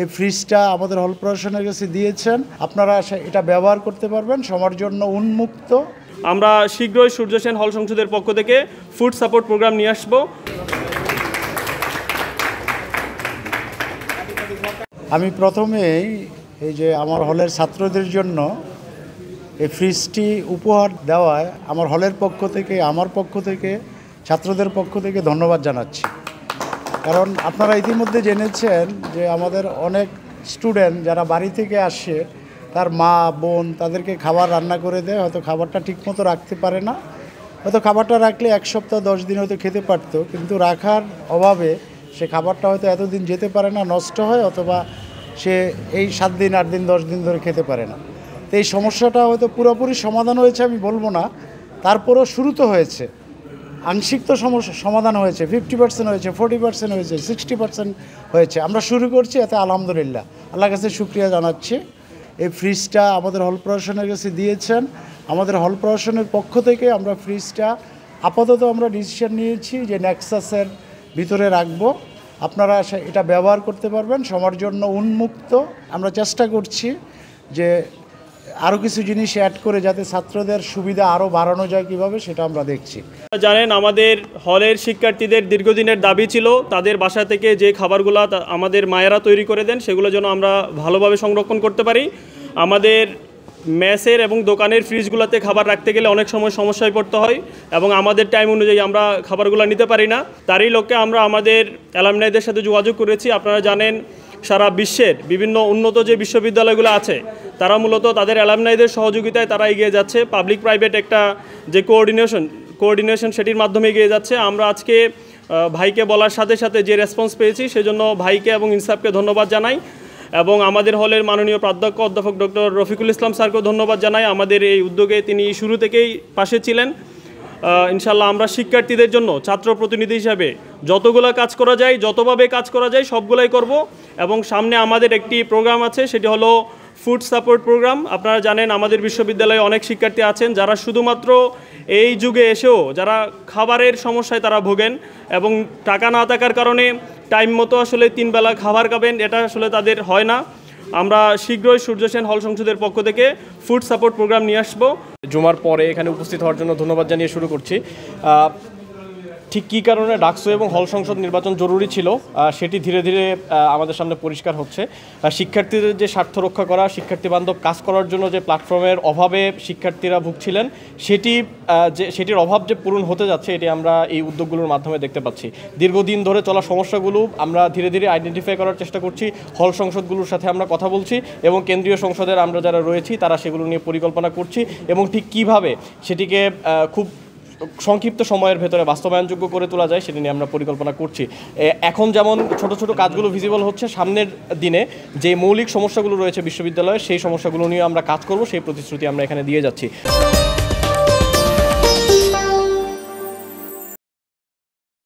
এই ফ্রিজটা আমাদের হল প্রশাসনের কাছে দিয়েছেন। আপনারা এটা ব্যবহার করতে পারবেন, সবার জন্য উন্মুক্ত। আমরা শীঘ্রই সূর্য সেন হল সংসদের পক্ষ থেকে ফুড সাপোর্ট প্রোগ্রাম নিয়ে আসব। আমি প্রথমেই এই যে আমার হলের ছাত্রদের জন্য এই ফ্রিজটি উপহার দেওয়ায় আমার হলের পক্ষ থেকে, আমার পক্ষ থেকে, ছাত্রদের পক্ষ থেকে ধন্যবাদ জানাচ্ছি। কারণ আপনারা ইতিমধ্যে জেনেছেন যে আমাদের অনেক স্টুডেন্ট যারা বাড়ি থেকে আসে, তার মা বোন তাদেরকে খাবার রান্না করে দেয়, হয়তো খাবারটা ঠিকমতো রাখতে পারে না, হয়তো খাবারটা রাখলে 1 সপ্তাহ 10 দিন হয়তো খেতে পারতো, কিন্তু রাখার অভাবে সে খাবারটা হয়তো এতদিন যেতে পারে না, নষ্ট হয়, অথবা সে এই 7 দিন 8 দিন 10 দিন ধরে খেতে পারে না। তো এই সমস্যাটা হয়তো পুরোপুরি সমাধান হয়েছে আমি বলবো না, তারপরও শুরু তো হয়েছে, আংশিক তো সমাধান হয়েছে, 50% হয়েছে, 40% হয়েছে, 60% হয়েছে। আমরা শুরু করছি, এতে আলহামদুলিল্লাহ, আল্লাহর কাছে শুকরিয়া জানাচ্ছি। এই ফ্রিজটা আমাদের হল প্রশাসনের কাছে দিয়েছেন। আমাদের হল প্রশাসনের পক্ষ থেকে আমরা ফ্রিজটা আপাতত আমরা ডিসিশন নিয়েছি যে নেক্সাসের ভিতরে রাখবো। আপনারা এটা ব্যবহার করতে পারবেন, সবার জন্য উন্মুক্ত। আমরা চেষ্টা করছি যে আরও কিছু জিনিস অ্যাড করে যাতে ছাত্রদের সুবিধা আরও বাড়ানো যায় কীভাবে, সেটা আমরা দেখছি। জানেন, আমাদের হলের শিক্ষার্থীদের দীর্ঘদিনের দাবি ছিল তাদের বাসা থেকে যে খাবারগুলো আমাদের মায়েরা তৈরি করে দেন সেগুলো যেন আমরা ভালোভাবে সংরক্ষণ করতে পারি। আমাদের মেসের এবং দোকানের ফ্রিজগুলোতে খাবার রাখতে গেলে অনেক সময় সমস্যায় পড়তে হয় এবং আমাদের টাইম অনুযায়ী আমরা খাবারগুলো নিতে পারি না। তারই লক্ষ্যে আমরা আমাদের অ্যালামনাইদের সাথে যোগাযোগ করেছি। আপনারা জানেন, সারা বিশ্বের বিভিন্ন উন্নত যে বিশ্ববিদ্যালয়গুলো আছে তারা মূলত তাদের অ্যালামনাইদের সহযোগিতায় তারা এগিয়ে যাচ্ছে। পাবলিক প্রাইভেট একটা যে কোঅর্ডিনেশন সেটির মাধ্যমে এগিয়ে যাচ্ছে। আমরা আজকে ভাইকে বলার সাথে সাথে যে রেসপন্স পেয়েছি সেজন্য ভাইকে এবং ইনসাফকে ধন্যবাদ জানাই এবং আমাদের হলের মাননীয় প্রাধ্যক্ষ অধ্যাপক ডক্টর রফিকুল ইসলাম স্যারকেও ধন্যবাদ জানাই। আমাদের এই উদ্যোগে তিনি শুরু থেকেই পাশে ছিলেন। ইনশাল্লাহ আমরা শিক্ষার্থীদের জন্য ছাত্র প্রতিনিধি হিসাবে যতগুলো কাজ করা যায়, যতভাবে কাজ করা যায় সবগুলাই করব এবং সামনে আমাদের একটি প্রোগ্রাম আছে, সেটি হলো ফুড সাপোর্ট প্রোগ্রাম। আপনারা জানেন আমাদের বিশ্ববিদ্যালয়ে অনেক শিক্ষার্থী আছেন যারা শুধুমাত্র এই যুগে এসেও যারা খাবারের সমস্যায় তারা ভোগেন এবং টাকা না থাকার কারণে টাইম মতো আসলে 3 বেলা খাবার খাবেন, এটা আসলে তাদের হয় না। আমরা শীঘ্রই সূর্য সেন হল সংসদের পক্ষ থেকে ফুড সাপোর্ট প্রোগ্রাম নিয়ে আসবো। জুমার পরে এখানে উপস্থিত হওয়ার জন্য ধন্যবাদ জানিয়ে শুরু করছি। ঠিক কী কারণে ডাকসু এবং হল সংসদ নির্বাচন জরুরি ছিল সেটি ধীরে ধীরে আমাদের সামনে পরিষ্কার হচ্ছে। শিক্ষার্থীদের যে স্বার্থ রক্ষা করা, শিক্ষার্থী বান্ধব কাজ করার জন্য যে প্ল্যাটফর্মের অভাবে শিক্ষার্থীরা ভুগছিলেন সেটির অভাব যে পূরণ হতে যাচ্ছে এটি আমরা এই উদ্যোগগুলোর মাধ্যমে দেখতে পাচ্ছি। দীর্ঘদিন ধরে চলা সমস্যাগুলো আমরা ধীরে ধীরে আইডেন্টিফাই করার চেষ্টা করছি। হল সংসদগুলোর সাথে আমরা কথা বলছি এবং কেন্দ্রীয় সংসদের আমরা যারা রয়েছি তারা সেগুলো নিয়ে পরিকল্পনা করছি এবং ঠিক কীভাবে সেটিকে খুব সংক্ষিপ্ত সময়ের ভেতরে বাস্তবায়নযোগ্য করে তোলা যায় সেটা নিয়ে আমরা পরিকল্পনা করছি। এখন যেমন ছোট ছোট কাজগুলো ভিজিবল হচ্ছে, সামনের দিনে যে মৌলিক সমস্যাগুলো রয়েছে বিশ্ববিদ্যালয়ে সেই সমস্যাগুলো নিয়ে আমরা কাজ করব, সেই প্রতিশ্রুতি আমরা এখানে দিয়ে যাচ্ছি।